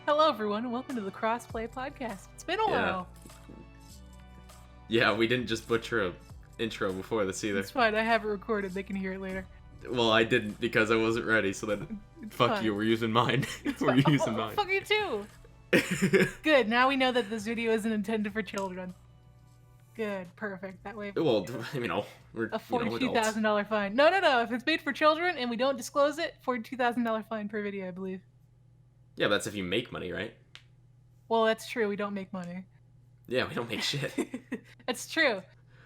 Hello, everyone, and welcome to the Crossplay Podcast. It's been a while. Yeah, we didn't just butcher a intro before this either. It's fine. I have it recorded. They can hear it later. Well, I didn't because I wasn't ready, so then fuck fine. you, we're using mine. We're using mine. Fuck you too. Good, now we know that this video isn't intended for children. Good, perfect. That way. Well, we're A $42,000 fine. No. If it's made for children and we don't disclose it, $42,000 fine per video, I believe. Yeah, that's if you make money, right? Well, that's true. We don't make money. Yeah, we don't make shit. That's true.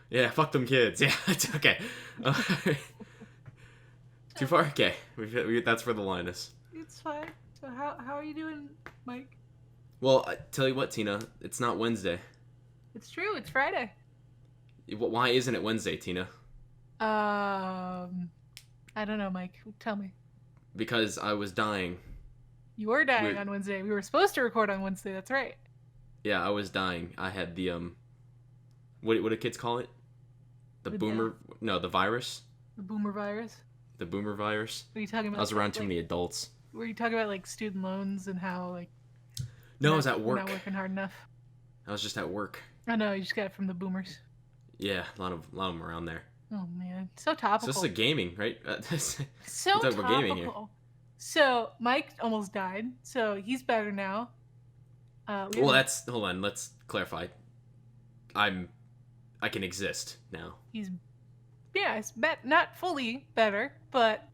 Yeah, fuck them kids. Yeah, it's okay. Too far? Okay. That's where the line is. It's fine. So how are you doing, Mike? Well, I tell you what, Tina, it's not Wednesday. It's true. It's Friday. Why isn't it Wednesday, Tina? I don't know, Mike. Tell me. Because I was dying. You were dying on Wednesday. We were supposed to record on Wednesday. That's right. Yeah, I was dying. I had the what do kids call it? The boomer? No, the virus. The boomer virus. The boomer virus. What are you talking about? I was around too many adults. Were you talking about like student loans and how like? No, I was at work. Not working hard enough. I was just at work. I know, you just got it from the boomers. Yeah, a lot of them around there. Oh man, so topical. So this is a gaming, right? So topical. About gaming here. So Mike almost died, so he's better now. Hold on, let's clarify. I can exist now. He's not fully better, but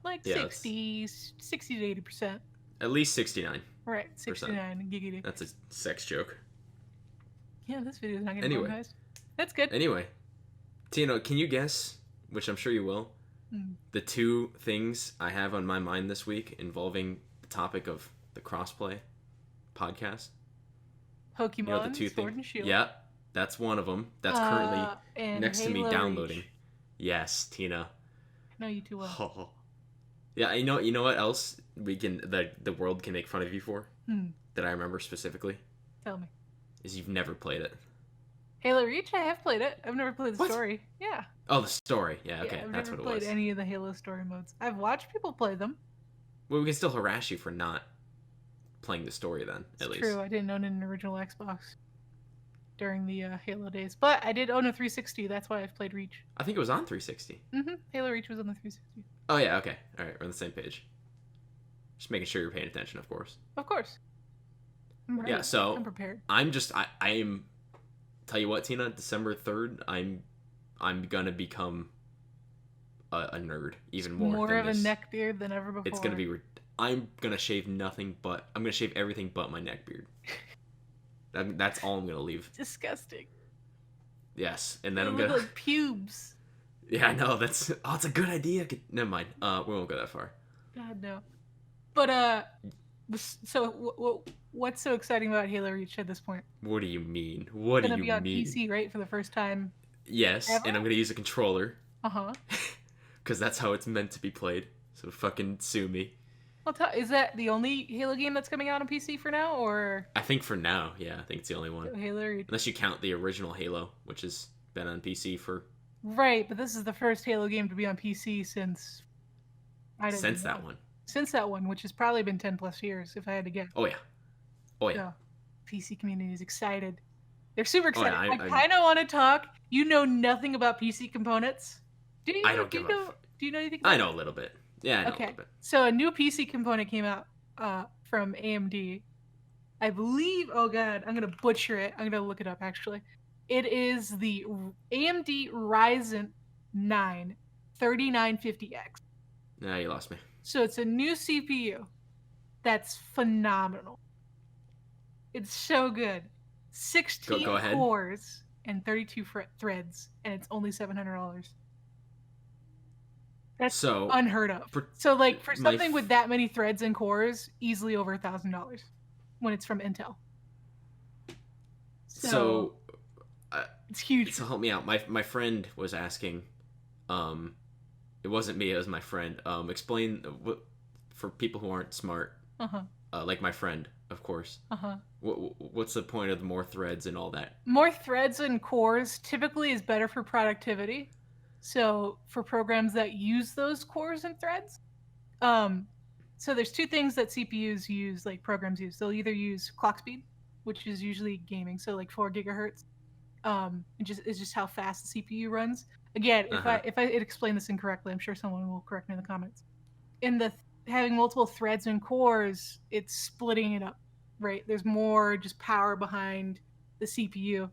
like 60 to 80%. At least 69. Right, 69 giggity. That's a sex joke. Yeah, this video is not getting monetized. That's good. Anyway, Tino, can you guess, which I'm sure you will, the two things I have on my mind this week involving the topic of the Crossplay Podcast? Pokemon, you know, the two Sword and Shield. Yeah, that's one of them. That's currently next Halo to me downloading. Reach. Yes, Tina. I know you too well. Oh. Yeah, you know what else the world can make fun of you for? That I remember specifically? Tell me. Is you've never played it. Halo Reach? I have played it. I've never played the story. Yeah. Oh, the story. Yeah, okay. I've that's never what it was. played any of the Halo story modes. I've watched people play them. Well, we can still harass you for not playing the story then, at least. True. I didn't own an original Xbox during the Halo days. But I did own a 360. That's why I've played Reach. I think it was on 360. Halo Reach was on the 360. Oh, yeah, okay. All right, we're on the same page. Just making sure you're paying attention, of course. Of course. I'm ready. Yeah, so I'm prepared. I am. Tell you what, Tina, December 3rd, I'm gonna become a nerd even more. More of a neckbeard than ever before. It's gonna be. I'm gonna shave nothing but. I'm gonna shave everything but my neckbeard. That's all I'm gonna leave. Disgusting. Yes, and then I'm gonna like pubes. Yeah, I know. It's a good idea. Never mind. We won't go that far. God no. But so what's so exciting about Halo Reach at this point? What do you mean? What do you mean? It's gonna be on PC, right, for the first time. Yes, ever? And I'm gonna use a controller. Because that's how it's meant to be played. So fucking sue me. Well, is that the only Halo game that's coming out on PC for now, or? I think for now, yeah. I think it's the only one. So Halo Reach. Unless you count the original Halo, which has been on PC for. Right, but this is the first Halo game to be on PC since. Since that one. Since that one, which has probably been 10 plus years, if I had to guess. Oh yeah. Oh yeah. So, PC community is excited. They're super excited. Oh, yeah, I kind of want to talk. You know nothing about PC components. Do you know anything about I know a little bit. Yeah, I know a little bit. So a new PC component came out from AMD. I believe, oh god, I'm going to butcher it. I'm going to look it up, actually. It is the AMD Ryzen 9 3950X. Nah, you lost me. So it's a new CPU that's phenomenal. It's so good. 16 cores and 32 threads, and it's only $700. That's so unheard of. For something with that many threads and cores, easily over $1,000 when it's from Intel. So it's huge. So help me out. My friend was asking. It wasn't me. It was my friend. Explain for people who aren't smart. Like my friend, of course. What's the point of the more threads and all that? More threads and cores typically is better for productivity. So for programs that use those cores and threads, So there's two things that CPUs use, like programs use. They'll either use clock speed, which is usually gaming, so like 4 gigahertz. It's just how fast the CPU runs. Again, if I explain this incorrectly, I'm sure someone will correct me in the comments. In the having multiple threads and cores, it's splitting it up, right? There's more just power behind the CPU.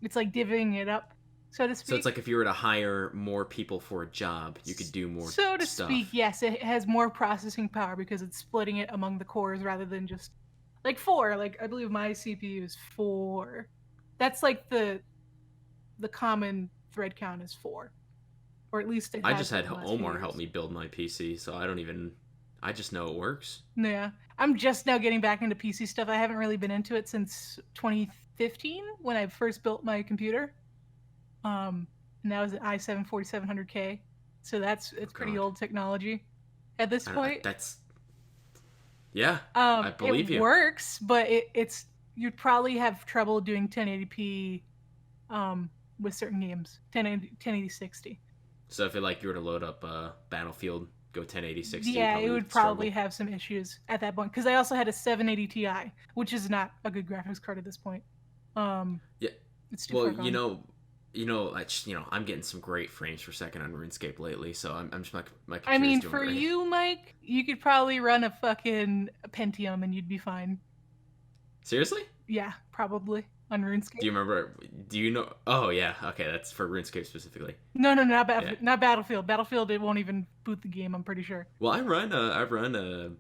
It's like divvying it up, so to speak. So it's like if you were to hire more people for a job, you could do more stuff. So to speak, yes. It has more processing power because it's splitting it among the cores rather than just like 4. Like I believe my CPU is 4. That's like the common thread count is 4. Or at least I just had Omar help me build my PC, so I just know it works. Yeah. I'm just now getting back into PC stuff. I haven't really been into it since 2015 when I first built my computer. And that was an i7 4700K. So it's pretty old technology at this point. I believe it works, but it's you'd probably have trouble doing 1080p with certain games. 1080 60. So if you were to load up Battlefield, go 1080 60. Yeah, it would probably have some issues at that point because I also had a 780 Ti, which is not a good graphics card at this point. It's too far gone. I'm getting some great frames per second on RuneScape lately, so I'm just my I mean, for you, Mike, you could probably run a fucking Pentium and you'd be fine. Seriously? Yeah, probably on RuneScape. Do you know? Oh yeah, okay, that's for RuneScape specifically. No, not Battlefield. Battlefield, it won't even boot the game. I'm pretty sure. Well, I run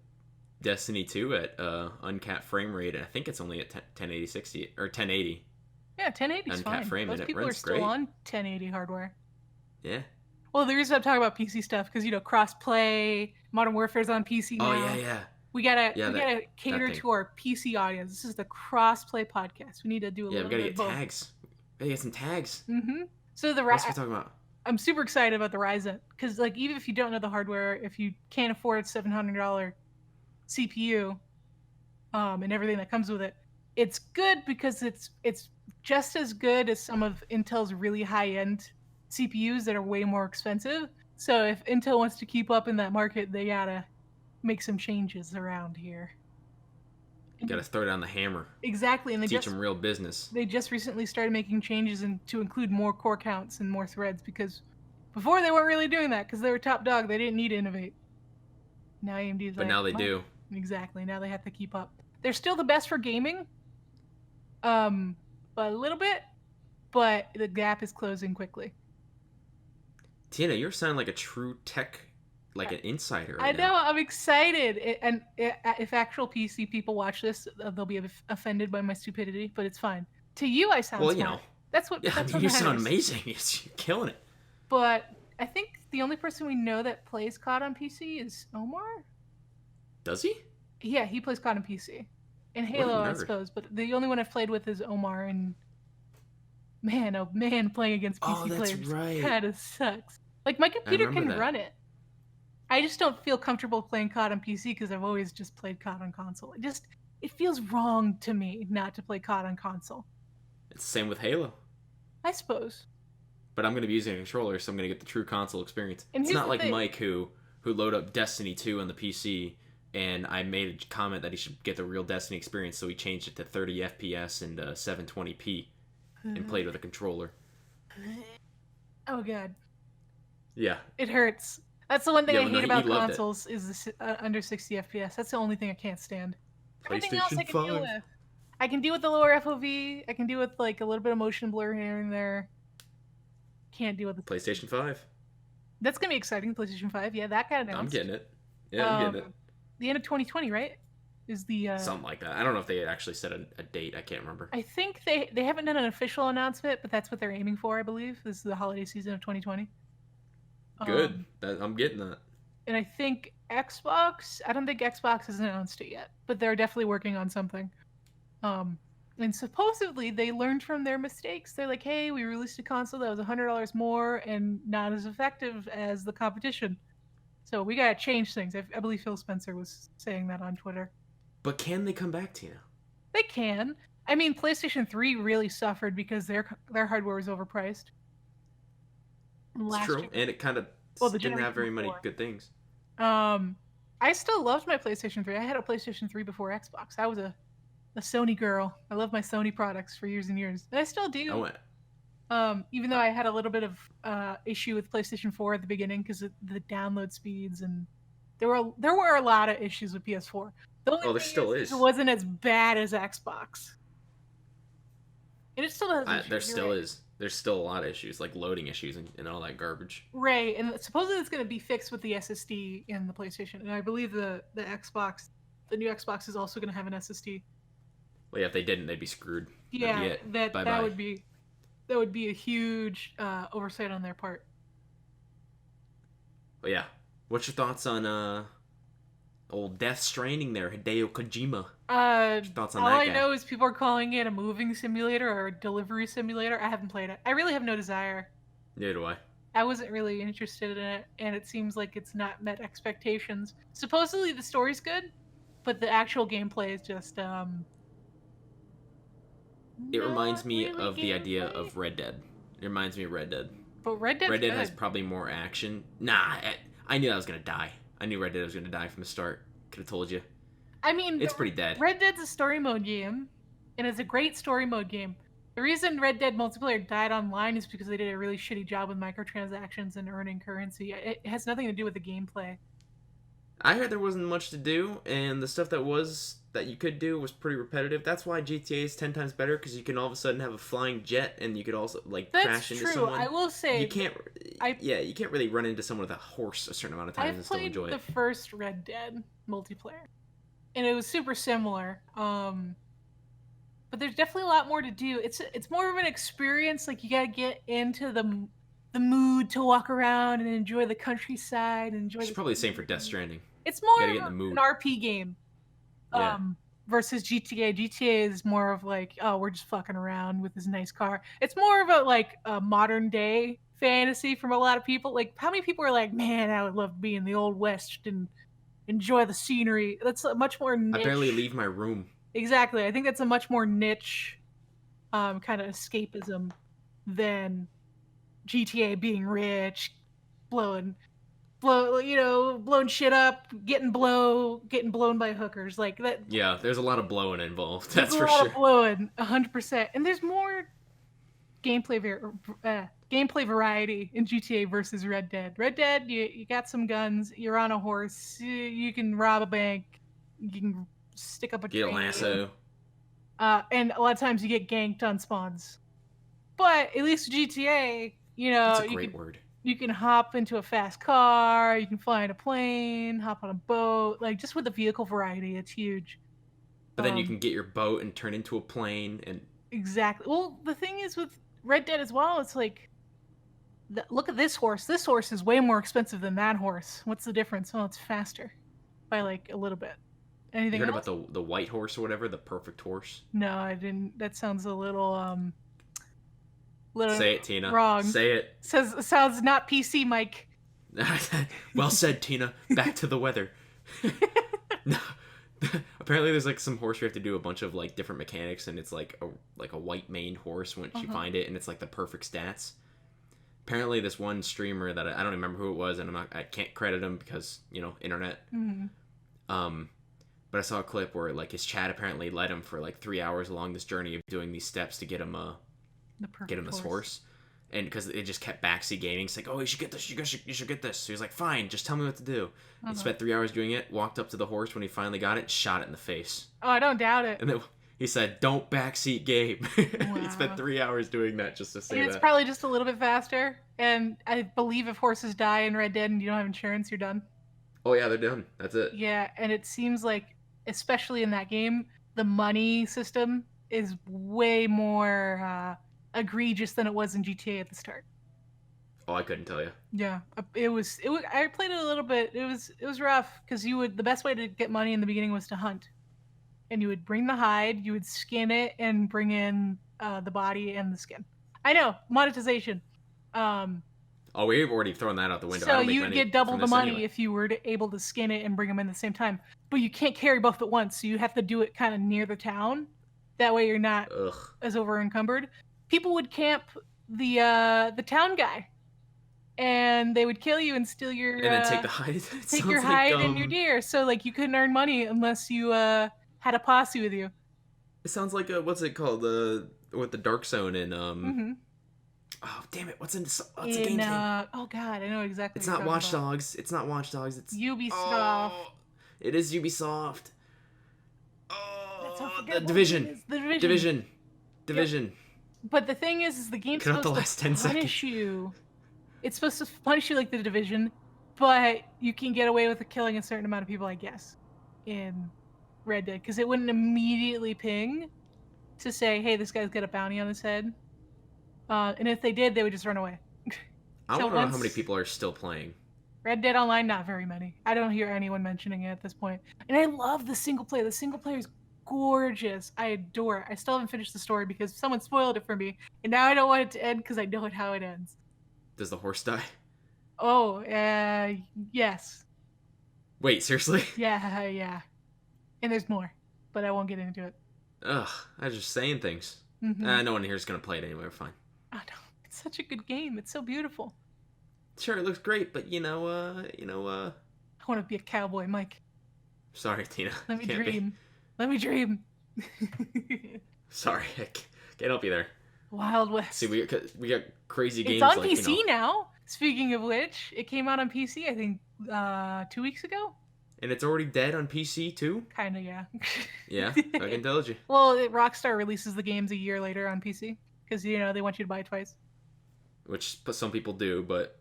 Destiny 2 at uncapped frame rate, and I think it's only at 1080 60 or 1080. Yeah, 1080 is fine. Frame, Most people are still great. On 1080 hardware. Yeah. Well, the reason I'm talking about PC stuff because Crossplay, Modern Warfare's on PC now. Oh yeah. We gotta cater to our PC audience. This is the Crossplay Podcast. We need to do a little bit of both. Tags. We gotta get some tags. Mm-hmm. So what's we talking about? I'm super excited about the Ryzen because even if you don't know the hardware, if you can't afford $700 CPU, and everything that comes with it, it's good because it's just as good as some of Intel's really high-end CPUs that are way more expensive. So if Intel wants to keep up in that market, they gotta make some changes around here. You gotta throw down the hammer. Exactly, and teach them real business. They just recently started making changes to include more core counts and more threads because before they weren't really doing that because they were top dog. They didn't need to innovate. Now AMD is but now they do. Exactly. Now they have to keep up. They're still the best for gaming. But a little bit, but the gap is closing quickly. Tina, you're sounding like a true tech, an insider right now. I'm excited. If actual PC people watch this, they'll be offended by my stupidity, but it's fine. To you, I sound smart. That's what. Yeah, you sound amazing. You're killing it. But I think the only person we know that plays COD on PC is Omar. Does he? Yeah, he plays COD on PC. And Halo, I suppose, but the only one I've played with is Omar, and man, playing against PC players kind of sucks. Like, my computer can run it. I just don't feel comfortable playing COD on PC because I've always just played COD on console. It feels wrong to me not to play COD on console. It's the same with Halo. I suppose. But I'm going to be using a controller, so I'm going to get the true console experience. And it's not like Mike who load up Destiny 2 on the PC, and I made a comment that he should get the real Destiny experience, so he changed it to 30 FPS and 720p and played with a controller. Oh, God. Yeah. It hurts. That's the one thing I hate about consoles is under 60 FPS. That's the only thing I can't stand. Everything else I can deal with. I can deal with the lower FOV. I can deal with a little bit of motion blur here and there. Can't deal with the PlayStation 5. That's going to be exciting, PlayStation 5. Yeah, that got announced. I'm getting it. Yeah, I'm getting it. The end of 2020, right? Is the something like that. I don't know if they actually set a date. I can't remember. I think they haven't done an official announcement, but that's what they're aiming for, I believe. This is the holiday season of 2020. Good. I'm getting that. And I think Xbox, I don't think Xbox has announced it yet, but they're definitely working on something. And supposedly they learned from their mistakes. They're like, hey, we released a console that was $100 more and not as effective as the competition. So we gotta change things. I believe Phil Spencer was saying that on Twitter. But can they come back, Tina? They can. I mean, PlayStation 3 really suffered because their hardware was overpriced. It's true, and it kind of didn't have very many good things. I still loved my PlayStation 3. I had a PlayStation 3 before Xbox. I was a Sony girl. I love my Sony products for years and years. And I still do. Even though I had a little bit of issue with PlayStation 4 at the beginning because of the download speeds, and there were a lot of issues with PS4. The only there still is. It wasn't as bad as Xbox. And it still has. There still is. There's still a lot of issues, like loading issues and all that garbage. Right, and supposedly it's going to be fixed with the SSD in the PlayStation, and I believe the Xbox, the new Xbox, is also going to have an SSD. Well, yeah, if they didn't, they'd be screwed. Yeah, that would be a huge oversight on their part. But yeah, what's your thoughts on old Death Stranding there, Hideo Kojima? What's your thoughts on that guy? All I know is people are calling it a moving simulator or a delivery simulator. I haven't played it. I really have no desire. Neither do I. I wasn't really interested in it, and it seems like it's not met expectations. Supposedly the story's good, but the actual gameplay is just it reminds me of the idea of Red Dead. It reminds me of Red Dead. But Red Dead has probably more action. Nah, I knew I was gonna die. I knew Red Dead was gonna die from the start. Could have told you. I mean, it's pretty dead. Red Dead's a story mode game, and it's a great story mode game. The reason Red Dead multiplayer died online is because they did a really shitty job with microtransactions and earning currency. It has nothing to do with the gameplay. I heard there wasn't much to do, and the stuff that you could do was pretty repetitive. That's why GTA is 10 times better, because you can all of a sudden have a flying jet, and you could also crash into someone. I will say you can't really run into someone with a horse a certain amount of times and still enjoy it. I played the first Red Dead multiplayer, and it was super similar. But there's definitely a lot more to do. It's more of an experience. Like, you gotta get into the mood to walk around and enjoy the countryside. It's probably the same for Death Stranding. It's more of an RP game. Versus GTA. GTA is more of like, oh, we're just fucking around with this nice car. It's more of a modern day fantasy from a lot of people. Like, how many people are like, man, I would love to be in the old west and enjoy the scenery. That's a much more niche. I barely leave my room. Exactly. I think that's a much more niche kind of escapism than GTA being rich, blowing shit up, getting blown by hookers like that. Yeah, there's a lot of blowing involved. That's for sure. There's a lot of blowing, 100%. And there's more gameplay variety in GTA versus Red Dead. Red Dead, you got some guns, you're on a horse, you can rob a bank, you can stick up a train. Get a lasso. And a lot of times you get ganked on spawns. But at least GTA, that's a great word. You can hop into a fast car, you can fly in a plane, hop on a boat. Like, just with the vehicle variety, it's huge. But then you can get your boat and turn into a plane. And exactly. Well, the thing is with Red Dead as well, it's like, look at this horse. This horse is way more expensive than that horse. What's the difference? Well, it's faster by like a little bit. Anything you heard else? About the white horse or whatever, the perfect horse? No, I didn't. That sounds a little say it, Tina. Wrong. Say it. Sounds not PC, Mike. Well said, Tina. Back to the weather. No. Apparently there's like some horse you have to do a bunch of like different mechanics, and it's like a white maned horse once you find it, and it's like the perfect stats. Apparently this one streamer that I don't remember who it was, and I can't credit him because, internet. Mm-hmm. But I saw a clip where like his chat apparently led him for like 3 hours along this journey of doing these steps to get him this horse. And because it just kept backseat gaming, it's like, oh, you should get this, you should get this. So he's like, fine, just tell me what to do. He spent 3 hours doing it, walked up to the horse when he finally got it, shot it in the face. Oh, I don't doubt it. And then he said, don't backseat game. Wow. He spent 3 hours doing that just to say that. It's probably just a little bit faster. And I believe if horses die in Red Dead and you don't have insurance, you're done. Oh, yeah, they're done. That's it. Yeah, and it seems like, especially in that game, the money system is way more egregious than it was in GTA at the start. Oh, I couldn't tell you. Yeah, it was. I played it a little bit. It was rough because the best way to get money in the beginning was to hunt, and you would bring the hide, you would skin it, and bring in the body and the skin. I know, monetization. Oh, we've already thrown that out the window. So you'd get double the money if you were able to skin it and bring them in at the same time. But you can't carry both at once, so you have to do it kind of near the town. That way you're not as over encumbered. People would camp the town guy. and they would kill you and steal your and then take the hide. Take your hide and your deer. So like you couldn't earn money unless you had a posse with you. It sounds like what's it called? With the Dark Zone in Oh damn it! What's a game name? Oh god, I know exactly. It's not Watch Dogs. It's not Watch Dogs. It's Ubisoft. Oh, it is Ubisoft. Oh, the Division. Division. Yep. But the thing is the game's supposed to punish you. It's supposed to punish you like the Division, but you can get away with killing a certain amount of people, I guess, in Red Dead, because it wouldn't immediately ping to say, "Hey, this guy's got a bounty on his head." And if they did, they would just run away. I want to know how many people are still playing. Red Dead Online, not very many. I don't hear anyone mentioning it at this point. And I love the single player. The single player is gorgeous. I adore it. I still haven't finished the story because someone spoiled it for me. And now I don't want it to end because I know how it ends. Does the horse die? Oh, yes. Wait, seriously? Yeah. And there's more, but I won't get into it. Ugh, I was just saying things. No one here is going to play it anyway. We're fine. Oh, no. It's such a good game. It's so beautiful. Sure, it looks great, but I want to be a cowboy, Mike. Sorry, Tina. Let me dream. Let me dream. Sorry, I can't help you there. Wild West. See, we got crazy games. It's on PC now. Speaking of which, it came out on PC, I think, 2 weeks ago. And it's already dead on PC too? Kinda, yeah. Yeah, I can tell you. Well, Rockstar releases the games a year later on PC because they want you to buy it twice. Which some people do, but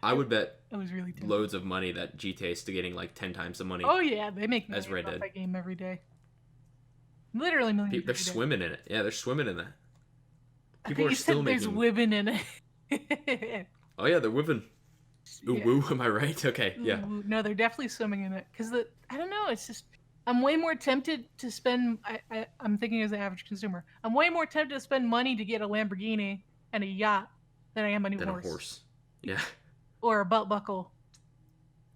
I would bet it was really loads of money that GTA is still getting like 10 times the money. Oh yeah, they make as Red Dead. That game every day. Literally millions. They're swimming in it. Yeah, they're swimming in that. People are still making. There's women in it. Oh yeah, they're women. Ooh, yeah. Woo, am I right? Okay, yeah. Ooh, no, they're definitely swimming in it because I don't know. It's just I'm way more tempted to spend. I'm thinking as an average consumer, I'm way more tempted to spend money to get a Lamborghini and a yacht than I am a new horse. A horse. Yeah. Or a belt buckle.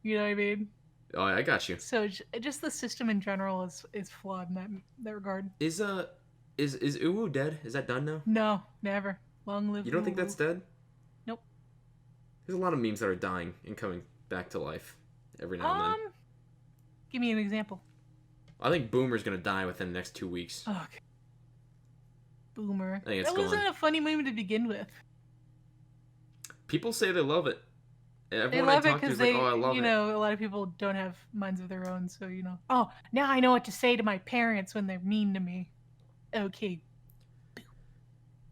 You know what I mean? Oh, I got you. So just the system in general is flawed in that regard. Is Uwu dead? Is that done now? No, never. Long live. You don't think that's dead? Nope. There's a lot of memes that are dying and coming back to life every now and then. Give me an example. I think Boomer's gonna die within the next 2 weeks. Oh, okay. Boomer. I think it's that wasn't a funny meme to begin with. People say they love it. Everyone they love I it talk to is they, like, oh, I love it. A lot of people don't have minds of their own, so Oh, now I know what to say to my parents when they're mean to me. Okay.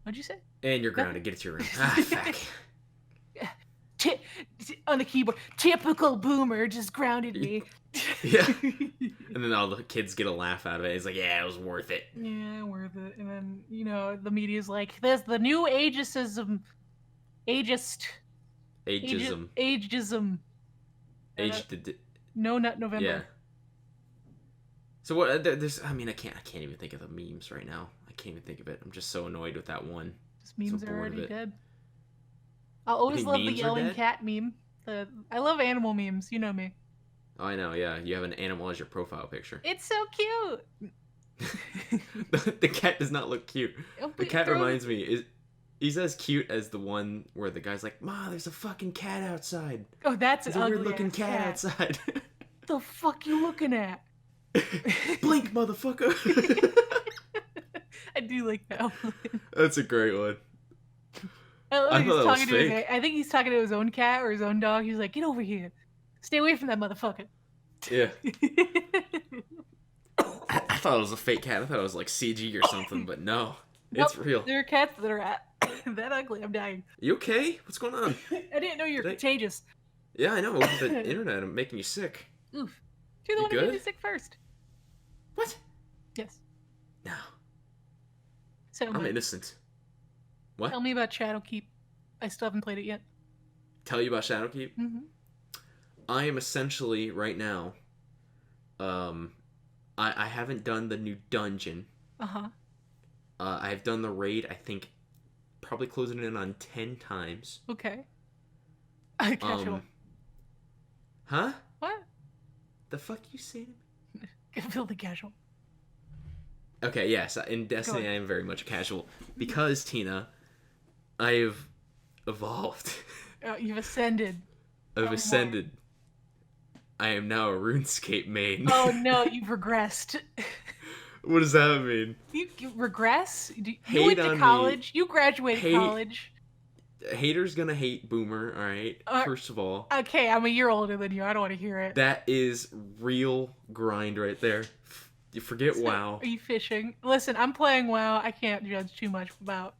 What'd you say? And you're grounded. Get to your room. Fuck. On the keyboard, typical Boomer just grounded me. Yeah. And then all the kids get a laugh out of it. It's like, yeah, it was worth it. Yeah, worth it. And then, the media's like, there's the new ageism. Ageism. No, not November. Yeah. So what? There's. I mean, I can't even think of the memes right now. I can't even think of it. I'm just so annoyed with that one. Just memes are already dead. I'll always love the yelling cat meme. I love animal memes. You know me. Oh, I know. Yeah, you have an animal as your profile picture. It's so cute. The cat does not look cute. The cat reminds me. He's as cute as the one where the guy's like, "Ma, there's a fucking cat outside." Oh, that's an ugly weird-looking cat outside. The fuck you looking at? Blink, motherfucker. I do like that one. That's a great one. I think he's talking to his own cat or his own dog. He's like, "Get over here. Stay away from that motherfucker." Yeah. I thought it was a fake cat. I thought it was like CG or something, but no. Nope, it's real. There are cats that are that ugly. I'm dying. You okay? What's going on? I didn't know you were contagious. Yeah, I know. With the internet, I'm making you sick. Oof. You're the one who made me sick first. What? Yes. No. So I'm innocent. What? Tell me about Shadowkeep. I still haven't played it yet. Tell you about Shadowkeep? Mm-hmm. I am essentially, right now, I haven't done the new dungeon. Uh-huh. I've done the raid, I think, probably closing in on 10 times. Okay. Casual. Huh? What? The fuck you say to me? Completely casual. Okay, yes. In Destiny, I am very much casual. Because, Tina, I have evolved. You've ascended. I've ascended. I am now a RuneScape main. Oh no, you've regressed. What does that mean? You regress? You went to college. You graduated college. Haters gonna hate Boomer, alright? First of all. Okay, I'm a year older than you. I don't want to hear it. That is real grind right there. You forget WoW. Are you fishing? Listen, I'm playing WoW. I can't judge too much about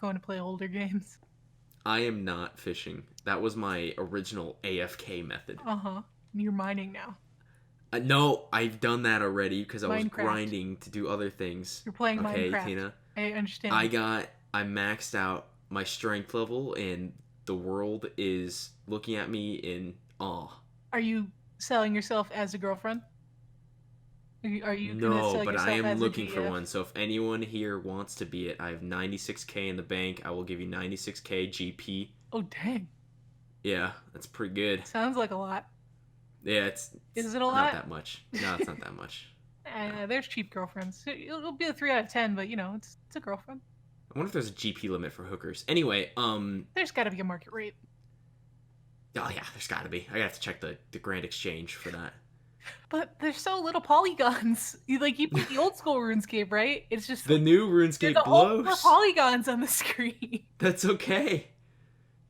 going to play older games. I am not fishing. That was my original AFK method. Uh-huh. You're mining now. No, I've done that already because I was grinding to do other things. You're playing Minecraft. Okay, Tina? I understand. I maxed out my strength level and the world is looking at me in awe. Are you selling yourself as a girlfriend? Are you No, but I am looking for one. So if anyone here wants to be it, I have 96k in the bank. I will give you 96k GP. Oh, dang. Yeah, that's pretty good. Sounds like a lot. Yeah, Is it a lot? Not that much. No, it's not that much. There's cheap girlfriends. It'll be a 3 out of 10, but it's a girlfriend. I wonder if there's a GP limit for hookers. Anyway, there's got to be a market rate. Oh yeah, there's got to be. I have to check the Grand Exchange for that. But there's so little polygons. You play the old school RuneScape, right? It's just the new RuneScape blows. There's polygons on the screen. That's okay.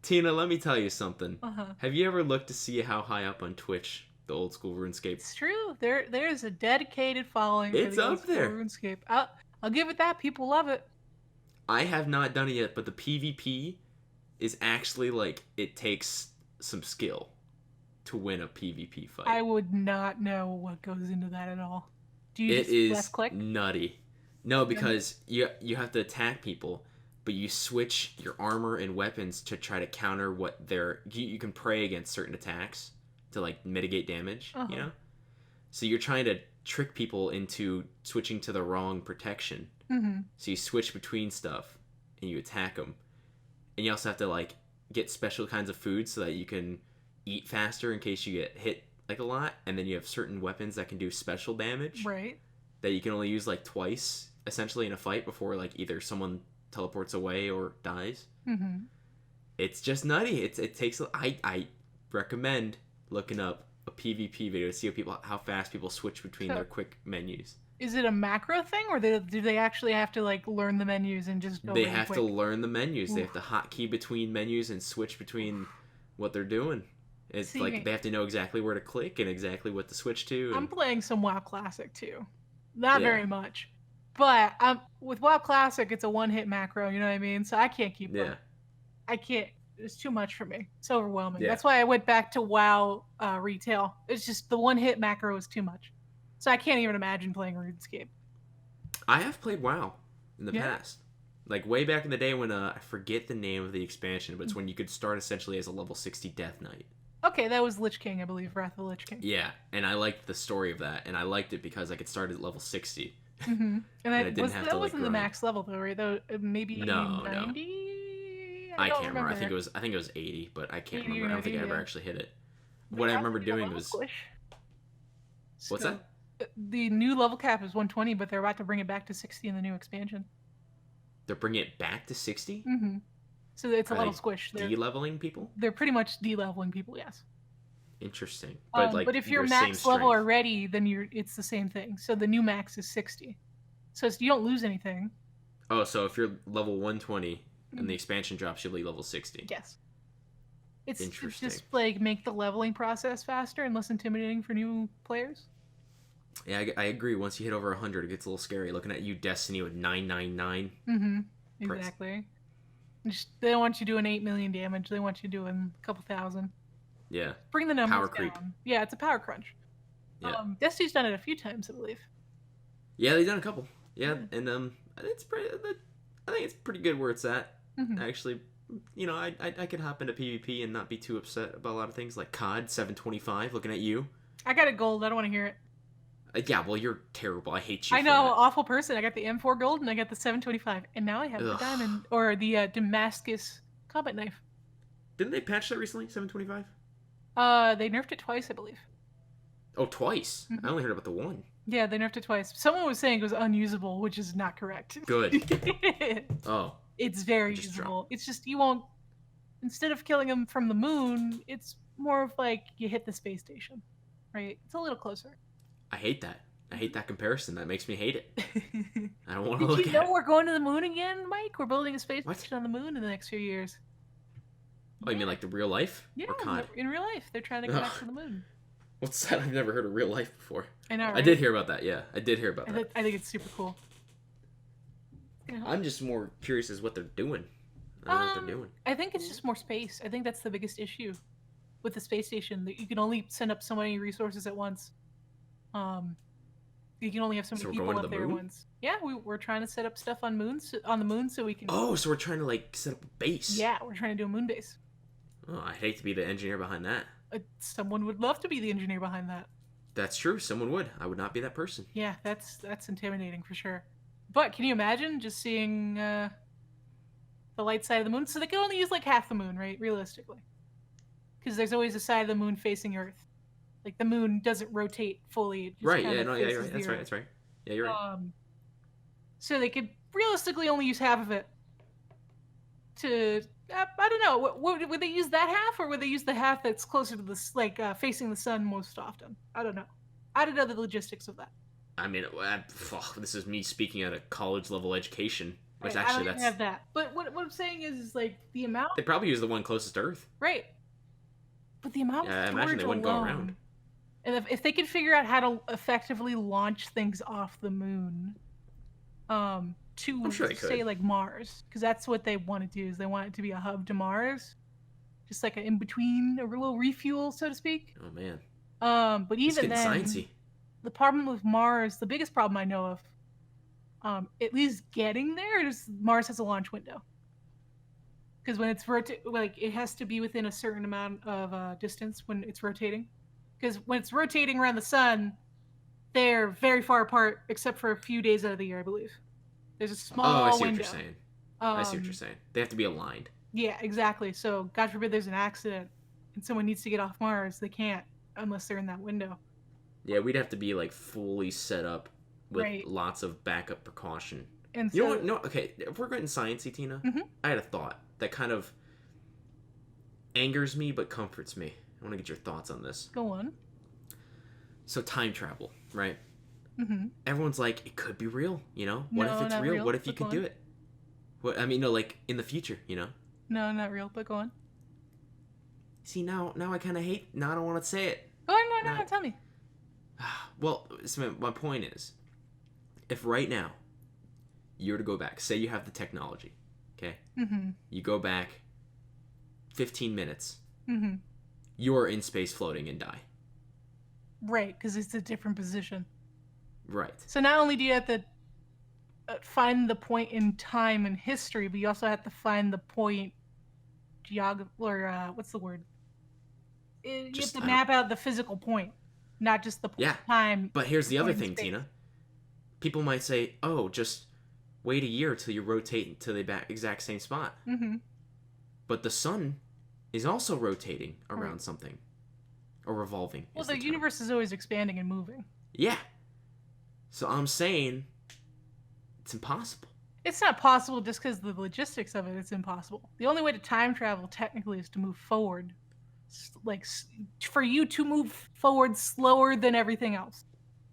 Tina, let me tell you something. Uh-huh. Have you ever looked to see how high up on Twitch the old school RuneScape? It's true. There's a dedicated following. It's for the up old school there. RuneScape. I'll give it that. People love it. I have not done it yet, but the PvP is actually it takes some skill to win a PvP fight. I would not know what goes into that at all. Do you just left click? Nutty. No, because you have to attack people, but you switch your armor and weapons to try to counter what you can pray against certain attacks to mitigate damage, uh-huh. So you're trying to trick people into switching to the wrong protection. Mm-hmm. So you switch between stuff and you attack them. And you also have to get special kinds of food so that you can eat faster in case you get hit a lot. And then you have certain weapons that can do special damage. Right. That you can only use twice essentially in a fight before either someone teleports away or dies. Mm-hmm. It's just nutty. It takes. I recommend looking up a PvP video to see how fast people switch between their quick menus. Is it a macro thing, or do they actually have to learn the menus and just go They really have quick? to learn the menus. Oof. They have to hotkey between menus and switch between what they're doing. It's they have to know exactly where to click and exactly what to switch to. I'm playing some WoW Classic too. Not very much. But with WoW Classic, it's a one-hit macro, you know what I mean? So I can't keep them. I can't. It's too much for me. It's overwhelming. That's why I went back to WoW retail. It's just the one-hit macro is too much. So I can't even imagine playing RuneScape. I have played WoW in the past. Way back in the day when, I forget the name of the expansion, but it's when you could start essentially as a level 60 Death Knight. Okay, that was Lich King, I believe, Wrath of the Lich King. Yeah, and I liked the story of that, and I liked it because I could start at level 60. Mm-hmm. And I didn't have to wasn't the max level though, right? Though maybe 90. No. I can't remember. I think it was 80, but I can't remember. I don't think I ever actually hit it. What I remember doing was what's that? The new level cap is 120, but they're about to bring it back to 60 in the new expansion. They're bringing it back to 60? Mm-hmm. So it's a little squish. They're de-leveling people? They're pretty much de-leveling people, yes. Interesting. But if you're max level already, then it's the same thing. So the new max is 60. So you don't lose anything. Oh, so if you're level 120 and the expansion drops, you'll be level 60. Yes. It's interesting. Just make the leveling process faster and less intimidating for new players. Yeah, I agree. Once you hit over 100, it gets a little scary. Looking at you, Destiny, with 999. Mm-hmm. Exactly. They don't want you doing 8 million damage. They want you doing a couple thousand. Yeah. Bring the numbers power down. creep. Yeah, it's a power crunch. Yeah. Destiny's done it a few times, I believe. Yeah, they've done a couple. Yeah, and it's pretty. I think it's pretty good where it's at. Mm-hmm. Actually, I could hop into PvP and not be too upset about a lot of things like COD 725. Looking at you. I got it gold. I don't want to hear it. Yeah, well, you're terrible. I hate you. I know, awful person. I got the M4 gold and I got the 725, and now I have the diamond or the Damascus combat knife. Didn't they patch that recently? 725. They nerfed it twice, I believe. Oh, twice? Mm-hmm. I only heard about the one. Yeah, they nerfed it twice. Someone was saying it was unusable, which is not correct. Good. Oh. It's very usable. It's just you won't instead of killing them from the moon, it's more of like you hit the space station, right? It's a little closer. I hate that. I hate that comparison. That makes me hate it. I don't want to look at it. Did you know we're going to the moon again, Mike? We're building a space station on the moon in the next few years. Oh, you mean like the real life? Yeah, or COD? In real life. They're trying to get back to the moon. What's that? I've never heard of real life before. I know, right? I did hear about that, yeah. I did hear about that. I think it's super cool. Yeah. I'm just more curious as what they're doing. I don't know what they're doing. I think it's just more space. I think that's the biggest issue with the space station. That you can only send up so many resources at once. You can only have so many people up there at once. Yeah, we're trying to set up stuff on the moon so we can... Oh, so we're trying to, like, set up a base. Yeah, we're trying to do a moon base. Oh, I'd hate to be the engineer behind that. Someone would love to be the engineer behind that. That's true. Someone would. I would not be that person. Yeah, that's intimidating for sure. But can you imagine just seeing the light side of the moon? So they can only use like half the moon, right? Realistically. Because there's always a side of the moon facing Earth. Like the moon doesn't rotate fully. It just right, yeah, no, yeah, you're right. That's right. Yeah, you're right. So they could realistically only use half of it to... I don't know. Would they use that half, or would they use the half that's closer to the facing the sun most often? I don't know. I don't know the logistics of that. I mean, this is me speaking at a college level education, which right, actually I don't have that. But what I'm saying is like the amount. They probably use the one closest to Earth. Right. But the amount. Yeah, of I imagine they wouldn't go around. And if they could figure out how to effectively launch things off the moon, to I'm sure they say could. like Mars, because that's what they want to do. Is they want it to be a hub to Mars, just like an in between, a little refuel, so to speak. Oh man. But even then, sciencey. The problem with Mars, the biggest problem I know of, at least getting there, is Mars has a launch window. Because when it's it has to be within a certain amount of distance when it's rotating. Because when it's rotating around the sun, they're very far apart, except for a few days out of the year, I believe. There's a small window. Oh, I see what you're saying. I see what you're saying. They have to be aligned. Yeah, exactly. So, God forbid there's an accident and someone needs to get off Mars. They can't unless they're in that window. Yeah, we'd have to be like fully set up with lots of backup precaution. And you know what? No, okay. If we're getting sciencey, Tina, I had a thought that kind of angers me but comforts me. I want to get your thoughts on this. Go on. So time travel, right? Mm-hmm. Everyone's like, it could be real, you know? What if it's real? What if you could do it? What I mean, no, like in the future, you know? No, not real, but go on. See, now I kind of hate. Now I don't want to say it. Go on, no, tell me. Well, so my point is, if right now you were to go back, say you have the technology, okay? Mm-hmm. You go back 15 minutes. Mm-hmm. You're in space floating and die. Right, because it's a different position. Right. So not only do you have to find the point in time and history, but you also have to find the point what's the word? You have to map out the physical point, not just the point time. But here's the other thing, Tina. People might say, "Oh, just wait a year till you rotate to the exact same spot." Mm-hmm. But the sun is also rotating around something, or revolving. Well, the universe is always expanding and moving. Yeah. So I'm saying it's impossible. It's not possible just because the logistics of it. It's impossible. The only way to time travel technically is to move forward. Like for you to move forward slower than everything else.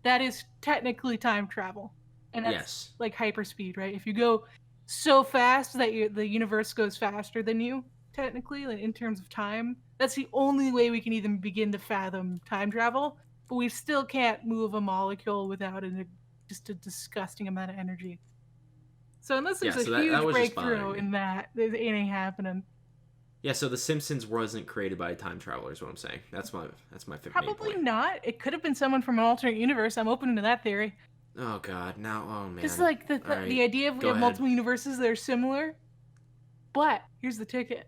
That is technically time travel. And that's like hyperspeed, right? If you go so fast that the universe goes faster than you, technically, like in terms of time, that's the only way we can even begin to fathom time travel. But we still can't move a molecule without just a disgusting amount of energy. So unless there's a huge breakthrough in that, it ain't happening. Yeah, so The Simpsons wasn't created by a time traveler, is what I'm saying. That's my Probably point. not. It could have been someone from an alternate universe. I'm open to that theory. Oh God, now, oh man. It's like the idea of we have multiple universes that are similar, but here's the ticket: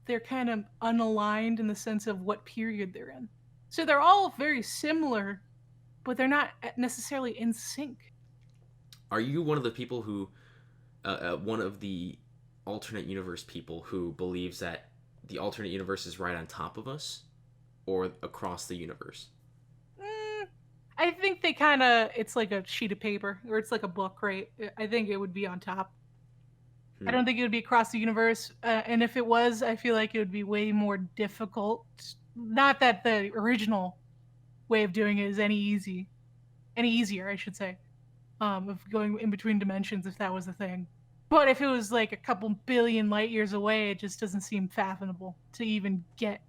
they're kind of unaligned in the sense of what period they're in. So they're all very similar, but they're not necessarily in sync. Are you one of the people who, one of the alternate universe people who believes that the alternate universe is right on top of us, or across the universe? I think it's like a sheet of paper, or it's like a book, right? I think it would be on top. I don't think it would be across the universe. And if it was, I feel like it would be way more difficult. Not that the original way of doing it is any easier, I should say. Of going in between dimensions, if that was the thing. But if it was like a couple billion light years away, it just doesn't seem fathomable to even get.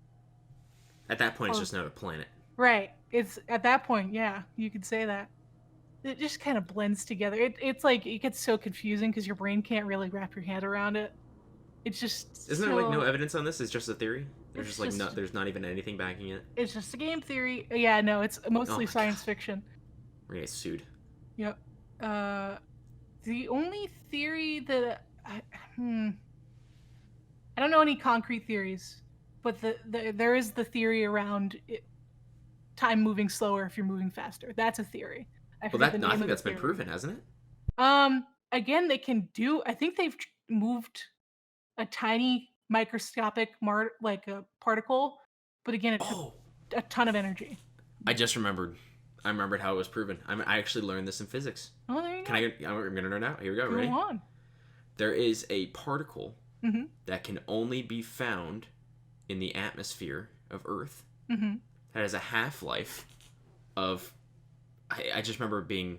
At that point, it's just another planet. Right. It's at that point, yeah, you could say that. It just kind of blends together. It's like it gets so confusing because your brain can't really wrap your head around it. It's just isn't there like no evidence on this? It's just a theory. There's just like there's not even anything backing it. It's just a game theory. Yeah, no, it's mostly science fiction. We're gonna get sued. Yep. The only theory that I don't know any concrete theories, but there is the theory around time moving slower if you're moving faster. That's a theory. I think that's been proven, hasn't it? Again, they can do. I think they've moved a tiny microscopic particle, but again, it took a ton of energy. I remembered how it was proven. I actually learned this in physics. Oh, there you go. I'm gonna learn now. Here we go. Ready? Go on. There is a particle that can only be found in the atmosphere of Earth. That has a half-life of. I just remember it being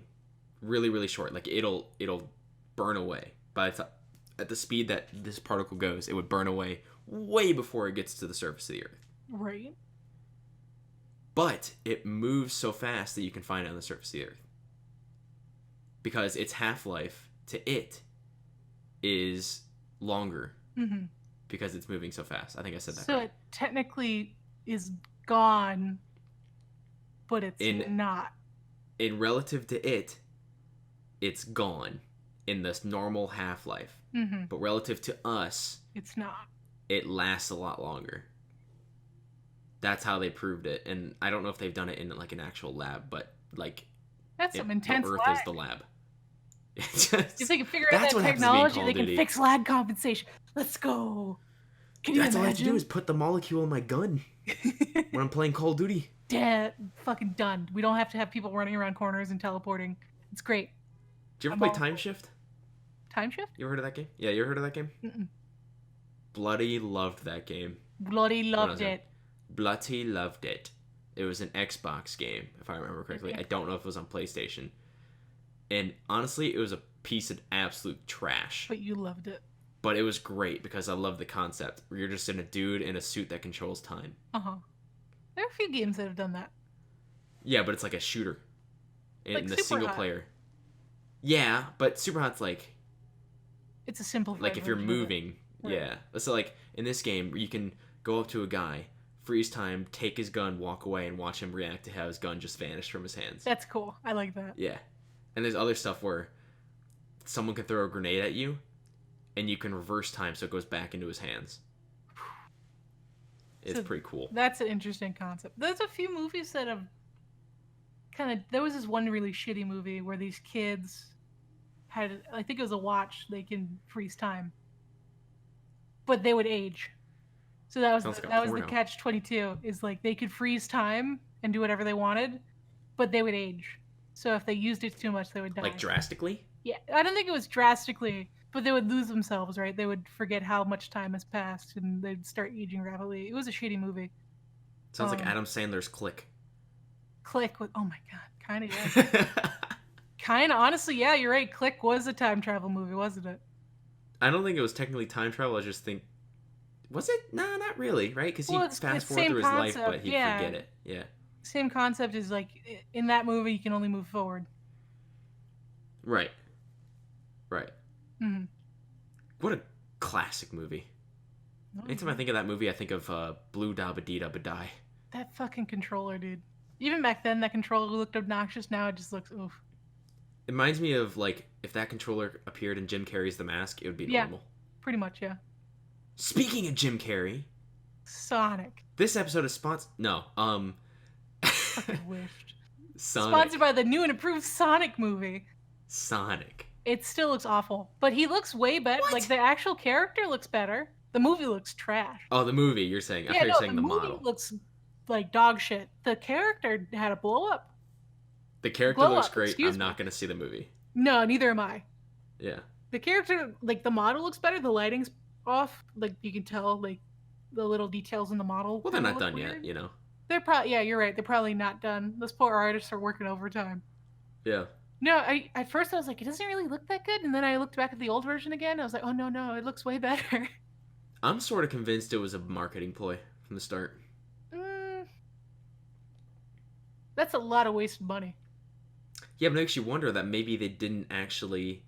really, really short. Like it'll burn away at the speed that this particle goes. It would burn away way before it gets to the surface of the Earth. Right. But it moves so fast that you can find it on the surface of the Earth. Because its half-life to it is longer. Because it's moving so fast. I think I said that So right. it technically is gone, but it's not. In relative to it, it's gone in this normal half-life. But relative to us, it's not. It lasts a lot longer. That's how they proved it, and I don't know if they've done it in like an actual lab, but like that's some intense. The Earth lag. is the lab. If they can figure out that technology, they can fix lag compensation. Let's go. That's all I have to do is put the molecule in my gun when I'm playing Call of Duty. Yeah, fucking done. We don't have to have people running around corners and teleporting. It's great. Did you ever play Time Shift? Time Shift? You ever heard of that game? Yeah, you ever heard of that game? Bloody loved that game. Bloody loved it. Bloody loved it. It was an Xbox game, if I remember correctly. I don't know if it was on PlayStation. And honestly, it was a piece of absolute trash. But you loved it. But it was great because I love the concept where you're just in a dude in a suit that controls time. There are a few games that have done that. Yeah, but it's like a shooter. In the single Hot. player. Yeah, but Super Hot's like... It's a simple like if you're moving. Right. Yeah. So like in this game, you can go up to a guy, freeze time, take his gun, walk away, and watch him react to how his gun just vanished from his hands. That's cool. I like that. Yeah. And there's other stuff where someone can throw a grenade at you, and you can reverse time so it goes back into his hands. It's pretty cool. That's an interesting concept. There's a few movies that have there was this one really shitty movie where these kids had, I think it was a watch, they can freeze time. But they would age. So that was the catch-22, is like they could freeze time and do whatever they wanted, but they would age. So if they used it too much, they would die. Like drastically? Yeah, I don't think it was drastically, but they would lose themselves, right? They would forget how much time has passed, and they'd start aging rapidly. It was a shitty movie. Sounds like Adam Sandler's Click. Click with, oh my god, kind of, yeah. Kind of, honestly, yeah, you're right. Click was a time travel movie, wasn't it? I don't think it was technically time travel. I just think, was it? No, not really, right? Because he fast forward through his life, but he'd forget it. Yeah. Same concept is like in that movie, you can only move forward. Right. Right. What a classic movie. Anytime I think of that movie, I think of Blue Dabba Dee Dabba Die. That fucking controller, dude. Even back then, that controller looked obnoxious. Now it just looks oof. It reminds me of, like, if that controller appeared in Jim Carrey's The Mask, it would be normal. Pretty much, yeah. Speaking of Jim Carrey... Sonic. This episode is sponsored... No, Fucking wished. Sonic. Sponsored by the new and improved Sonic movie. Sonic. It still looks awful. But he looks way better. Like, the actual character looks better. The movie looks trash. Oh, the movie, you're saying. I thought you were saying the model. The movie looks like dog shit. The character had a blow up. The character looks great. I'm not going to see the movie. No, neither am I. Yeah. The character, like the model looks better. The lighting's off. Like you can tell, like the little details in the model. Well, they're not done yet, you know. They're probably you're right. They're probably not done. Those poor artists are working overtime. Yeah. No, at first I was like, it doesn't really look that good, and then I looked back at the old version again. I was like, oh no, it looks way better. I'm sort of convinced it was a marketing ploy from the start. That's a lot of wasted money. Yeah, but it makes you wonder that maybe they didn't actually,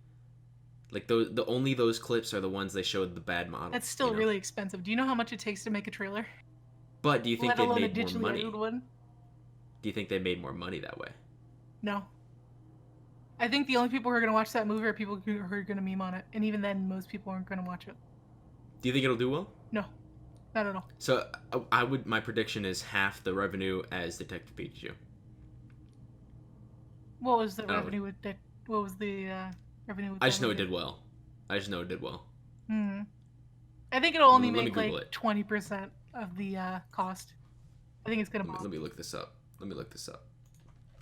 like, only those clips are the ones they showed the bad model. That's still really expensive. Do you know how much it takes to make a trailer? But do you think they made more money? Do you think they made more money that way? No. I think the only people who are going to watch that movie are people who are going to meme on it, and even then, most people aren't going to watch it. Do you think it'll do well? No, not at all. So my prediction is half the revenue as Detective Pikachu. What was the revenue with that? What was the revenue with I just know it did well. I think it'll only make like 20% of the cost. I think it's going to. Let me look this up.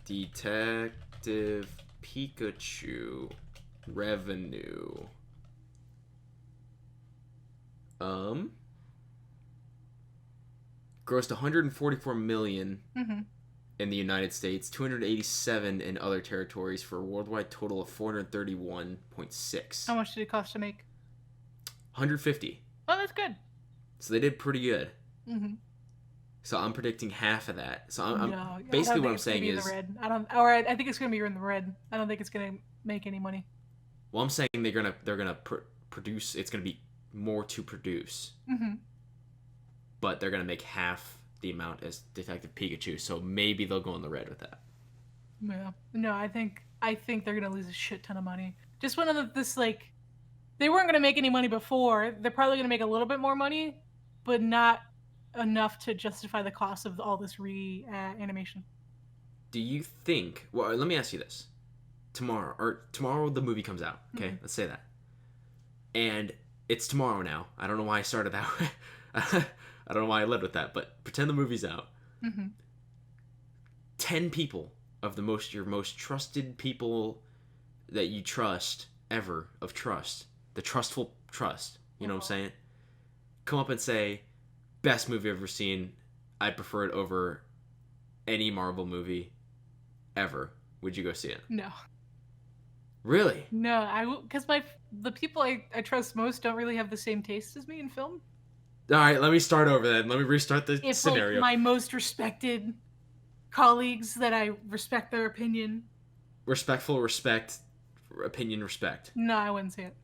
Detective Pikachu revenue. Grossed 144 million in the United States, 287 in other territories for a worldwide total of 431.6. How much did it cost to make? 150. Oh, that's good. So they did pretty good. So I'm predicting half of that. So I'm basically what I'm saying is I think it's gonna be in the red. I don't think it's gonna make any money. Well, I'm saying they're gonna produce. It's gonna be more to produce. But they're gonna make half the amount as Detective Pikachu. So maybe they'll go in the red with that. Yeah. No, I think they're gonna lose a shit ton of money. Just one of this like, they weren't gonna make any money before. They're probably gonna make a little bit more money, but not enough to justify the cost of all this animation. Do you think? Well, let me ask you this: tomorrow the movie comes out. Okay, let's say that, and it's tomorrow now. I don't know why I started that way. I don't know why I led with that, but pretend the movie's out. 10 people of your most trusted people that you trust ever of trust, the trustful trust. You know what I'm saying? Come up and say, best movie I've ever seen. I prefer it over any Marvel movie ever. Would you go see it? No. Really? No, because the people I trust most don't really have the same taste as me in film. All right, let me start over then. Let me restart the scenario. Like, my most respected colleagues that I respect their opinion. Respectful respect, opinion respect. No, I wouldn't say it.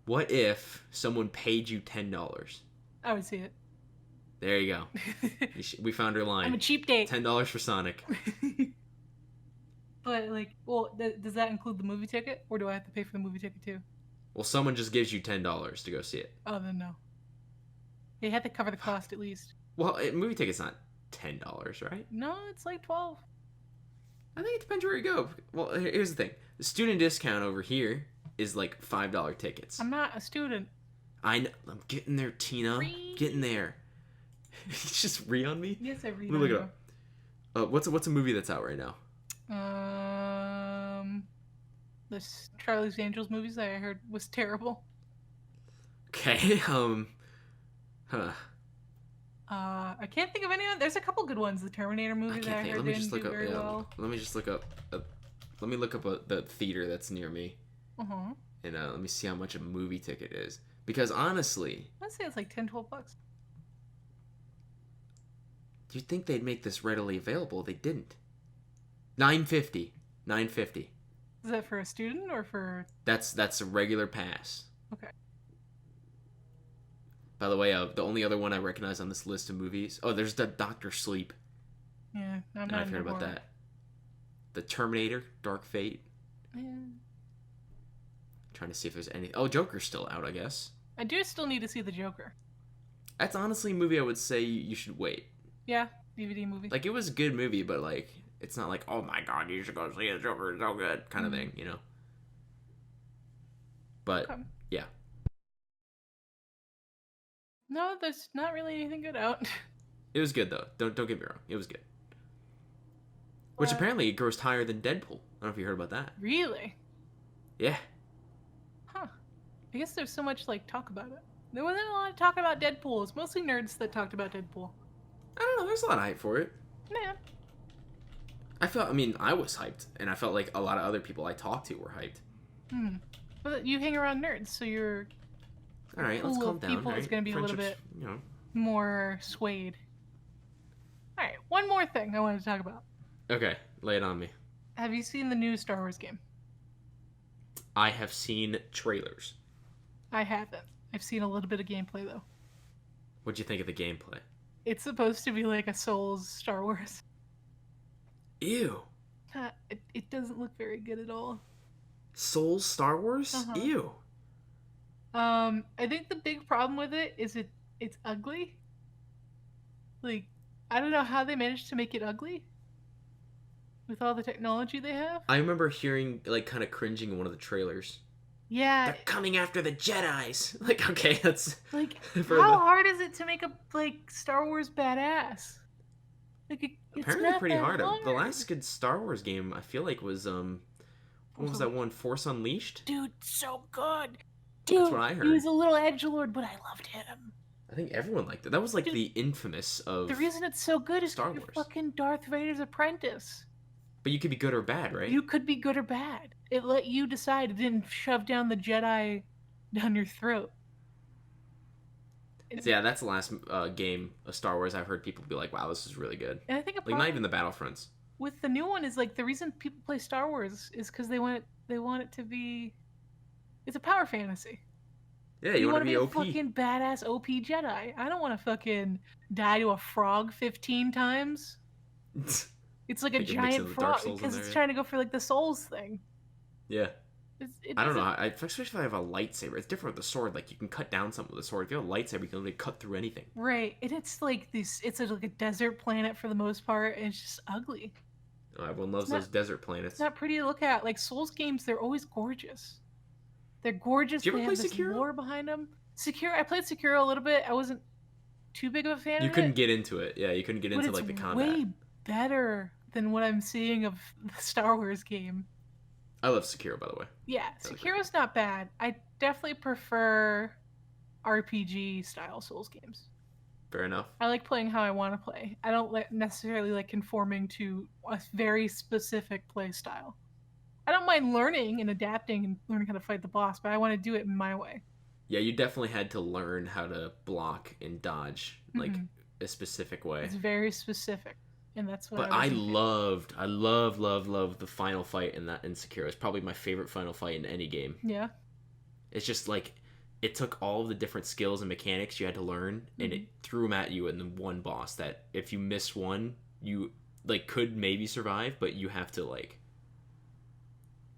What if someone paid you $10? I would see it. There you go. We found her line. I'm a cheap date. $10 for Sonic. But, like, well, does that include the movie ticket? Or do I have to pay for the movie ticket, too? Well, someone just gives you $10 to go see it. Oh, then no. They have to cover the cost, at least. Well, a movie ticket's not $10, right? No, it's like $12. I think it depends where you go. Well, here's the thing. The student discount over here is like $5 tickets. I'm not a student. I'm getting there, Tina. Getting there. You just re on me? Yes, I read. Let me look it up. What's a movie that's out right now? This Charlie's Angels movies that I heard was terrible. Okay. I can't think of any. There's a couple good ones. The Terminator movie that I heard didn't do very well. Let me just look up. Let me look up the theater that's near me. And let me see how much a movie ticket is. Because honestly, I'd say it's like $10-12. You'd think they'd make this readily available. They didn't. $9.50. Is that for a student or for? That's a regular pass. Okay. By the way, the only other one I recognize on this list of movies. Oh, there's the Dr. Sleep. Yeah, I've heard about that. The Terminator, Dark Fate. Yeah. Trying to see if there's any. Oh, Joker's still out, I guess. I do still need to see the Joker. That's honestly a movie I would say you should wait. Yeah, DVD movie. Like, it was a good movie, but like, it's not like, oh my god, you should go see the Joker, it's so good, kind of thing, you know. But yeah. No, there's not really anything good out. It was good though. Don't get me wrong. It was good. Which apparently it grossed higher than Deadpool. I don't know if you heard about that. Really? Yeah. Huh. I guess there's so much, like, talk about it. There wasn't a lot of talk about Deadpool. It's mostly nerds that talked about Deadpool. I don't know. There's a lot of hype for it. Man. I was hyped, and I felt like a lot of other people I talked to were hyped. But you hang around nerds, so you're... All right, let's calm down. People right? is going to be a little bit you know. more swayed. All right, one more thing I wanted to talk about. Okay, lay it on me. Have you seen the new Star Wars game? I have seen trailers. I haven't. I've seen a little bit of gameplay, though. What'd you think of the gameplay? It's supposed to be like a Souls Star Wars. Ew. It doesn't look very good at all. Souls Star Wars? Uh-huh. Ew. I think the big problem with it is it's ugly. Like, I don't know how they managed to make it ugly with all the technology they have. I remember hearing, like, kind of cringing in one of the trailers. Yeah. They're coming after the Jedis. Like, okay, that's... Like, how hard is it to make a, like, Star Wars badass? Like, it's apparently pretty hard. The last good Star Wars game, I feel like, was, what was that one? Force Unleashed? Dude, so good. Dude, that's what I heard. He was a little edgelord, but I loved him. I think everyone liked it. That was, like, the infamous of the reason it's so good is Star you're Wars. Fucking Darth Vader's apprentice. But you could be good or bad, right? You could be good or bad. It let you decide. It didn't shove down the Jedi down your throat. So yeah, that's the last game of Star Wars I've heard people be like, wow, this is really good. And I think like, not even the Battlefronts. With the new one is, like, the reason people play Star Wars is because they want it to be... It's a power fantasy. Yeah, you want to be a OP. Fucking badass OP Jedi. I don't want to fucking die to a frog 15 times. It's like a giant frog because it's trying to go for, like, the souls thing. Yeah. I don't know. Especially if I have a lightsaber. It's different with the sword. Like, you can cut down something with a sword. If you have a lightsaber, you can literally cut through anything. Right. And it's like this. It's like a desert planet for the most part, and it's just ugly. Oh, everyone loves those desert planets. It's not pretty to look at. Like, Souls games, they're always gorgeous. They're gorgeous. Did you ever play this Sekiro? lore behind them. I played Sekiro a little bit. I wasn't too big of a fan of it. You couldn't get into it. Yeah, you couldn't get into, like, the combat. It's way better than what I'm seeing of the Star Wars game. I love Sekiro, by the way. Yeah, Sekiro's not bad. I definitely prefer RPG style Souls games. Fair enough. I like playing how I want to play. I don't necessarily like conforming to a very specific play style. I don't mind learning and adapting and learning how to fight the boss, but I want to do it in my way. Yeah, you definitely had to learn how to block and dodge, like, a specific way. It's very specific. And that's what but I love the final fight in Sekiro. It's probably my favorite final fight in any game. Yeah. It's just like, it took all of the different skills and mechanics you had to learn, and it threw them at you in the one boss that if you missed one, you, like, could maybe survive, but you have to, like,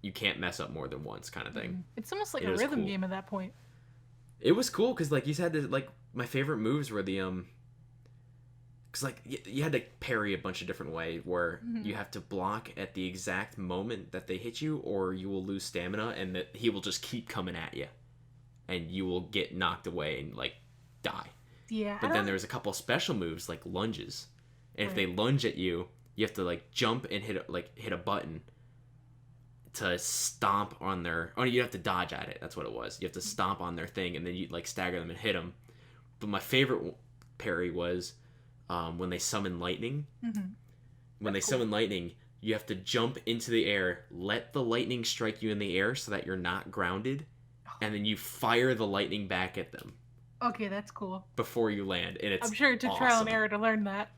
you can't mess up more than once kind of thing. It's almost like a rhythm game at that point. It was cool because, like, you had to, like, my favorite moves were the because, like, you had to parry a bunch of different ways where you have to block at the exact moment that they hit you, or you will lose stamina and that he will just keep coming at you and you will get knocked away and, like, die. Yeah. But then there's a couple special moves like lunges, and if they lunge at you, you have to, like, jump and hit a button to stomp on their... Oh, you have to dodge at it. That's what it was. You have to stomp on their thing, and then you, like, stagger them and hit them. But my favorite parry was when they summon lightning. When they summon lightning, you have to jump into the air, let the lightning strike you in the air so that you're not grounded, and then you fire the lightning back at them. Okay, that's cool. Before you land, and it's I'm sure it took trial and error to learn that.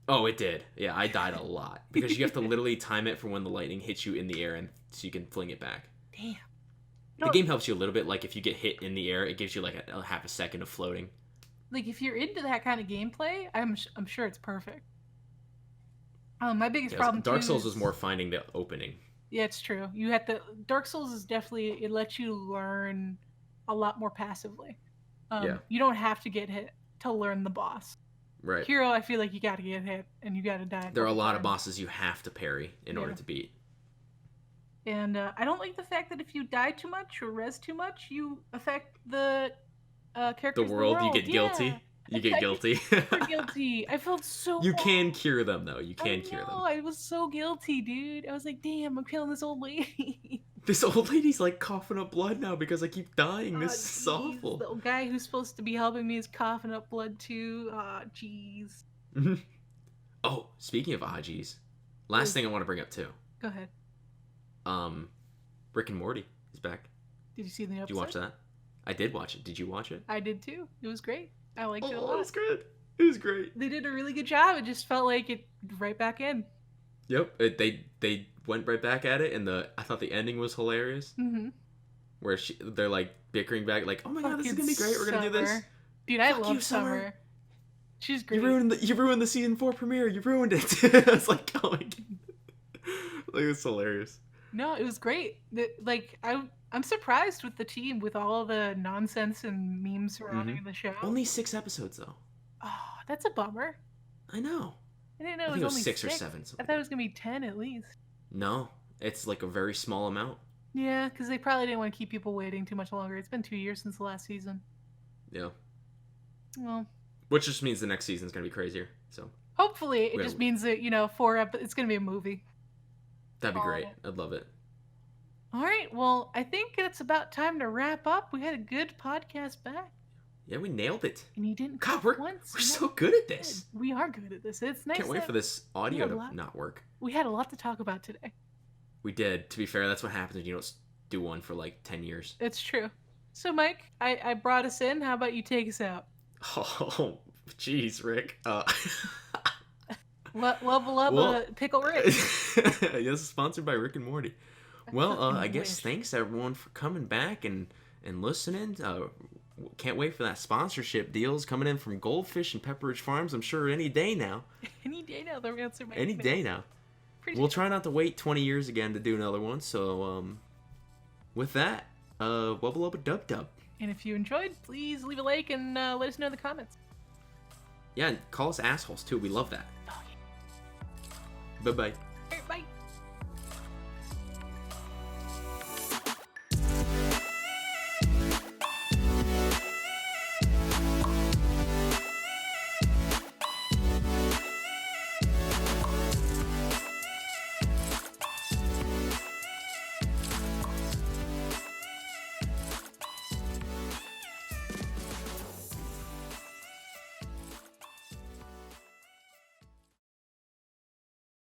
Oh, it did. Yeah, I died a lot. Because you have to literally time it for when the lightning hits you in the air, and so you can fling it back. Damn. The game helps you a little bit. Like, if you get hit in the air, it gives you, like, a half a second of floating. Like, if you're into that kind of gameplay, I'm sure it's perfect. My biggest problem Dark Souls was more finding the opening. Yeah, it's true. You have to... Dark Souls is definitely... It lets you learn a lot more passively. You don't have to get hit to learn the boss. Right. Hero, I feel like you gotta get hit and you gotta die. There are a lot of bosses you have to parry in order to beat. And I don't like the fact that if you die too much or res too much, you affect the characters. The world, you get guilty. You get guilty. Super guilty. I felt so. You can cure them though. You can cure them. I was so guilty, dude. I was like, damn, I'm killing this old lady. This old lady's like coughing up blood now because I keep dying. This is awful. The guy who's supposed to be helping me is coughing up blood too. Jeez. Oh, speaking of jeez. Last thing I want to bring up too. Go ahead. Rick and Morty is back. Did you see the episode? Did you watch that? I did watch it. Did you watch it? I did too. It was great. I liked it a lot. It was good. It was great. They did a really good job. It just felt like it right back in. Yep. They went right back at it, and I thought the ending was hilarious. Mm-hmm. Where they're like bickering back, like, "Oh my god, this is gonna be great. We're gonna do this." Dude, I love Summer. She's great. You ruined the season 4 premiere. You ruined it. I was like, oh my god. Like, it's hilarious. No, it was great. I'm surprised with the team, with all the nonsense and memes surrounding the show. Only 6 episodes though. Oh, that's a bummer. I know. I didn't know it was only 6 or 7. I thought it was gonna be 10 at least. No, it's like a very small amount. Yeah, because they probably didn't want to keep people waiting too much longer. It's been 2 years since the last season. Yeah. Well. Which just means the next season's gonna be crazier. So. Hopefully, it just means that it's gonna be a movie. That'd be great. I'd love it. All right. Well, I think it's about time to wrap up. We had a good podcast back. Yeah, we nailed it. And you didn't God, we're so good at this. We are good at this. It's nice. Can't wait for this audio to not work. We had a lot to talk about today. We did. To be fair, that's what happens when you don't do one for like 10 years. It's true. So, Mike, I brought us in. How about you take us out? Oh, jeez, Rick. Level up, Pickle Rick. This is sponsored by Rick and Morty. Well, I guess thanks everyone for coming back and listening. Can't wait for that sponsorship deals coming in from Goldfish and Pepperidge Farms. I'm sure any day now. Any day now, they'll answer my Any emails. day now. We'll try not to wait 20 years again to do another one. So, with that, wubba lubba dub dub. And if you enjoyed, please leave a like and let us know in the comments. Yeah, and call us assholes too. We love that. Oh, yeah. Bye-bye.